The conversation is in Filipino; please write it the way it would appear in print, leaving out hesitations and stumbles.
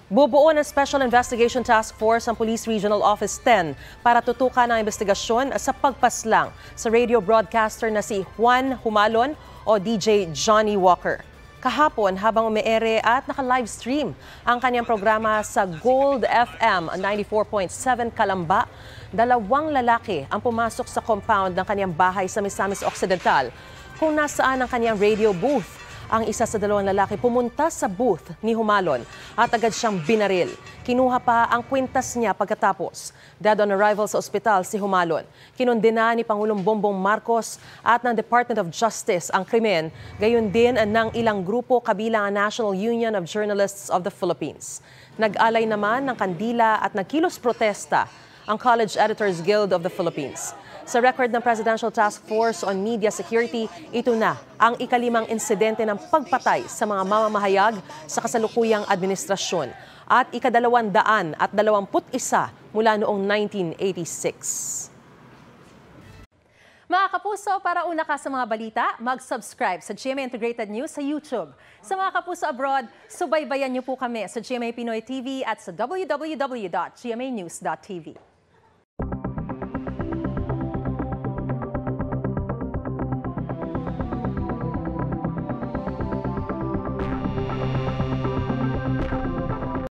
Bubuo ng Special Investigation Task Force ang Police Regional Office 10 para tutukan ang investigasyon sa pagpaslang sa radio broadcaster na si Juan Humalon o DJ Johnny Walker. Kahapon habang umeere at naka-livestream ang kanyang programa sa Gold FM 94.7 Calamba, dalawang lalaki ang pumasok sa compound ng kanyang bahay sa Misamis Occidental kung nasaan ang kanyang radio booth. Ang isa sa dalawang lalaki pumunta sa booth ni Humalon at agad siyang binaril. Kinuha pa ang kwintas niya pagkatapos. Dead on arrival sa ospital si Humalon. Kinundena ni Pangulong Bongbong Marcos at ng Department of Justice ang krimen, gayon din ng ilang grupo kabilang ang National Union of Journalists of the Philippines. Nag-alay naman ng kandila at nagkilos protesta ang College Editors Guild of the Philippines. Sa record ng Presidential Task Force on Media Security, ito na ang ikalimang insidente ng pagpatay sa mga mamamahayag sa kasalukuyang administrasyon at ika-221 mula noong 1986. Mga kapuso, para una ka sa mga balita, mag-subscribe sa GMA Integrated News sa YouTube. Sa mga kapuso abroad, subaybayan niyo po kami sa GMA Pinoy TV at sa www.gmanews.tv.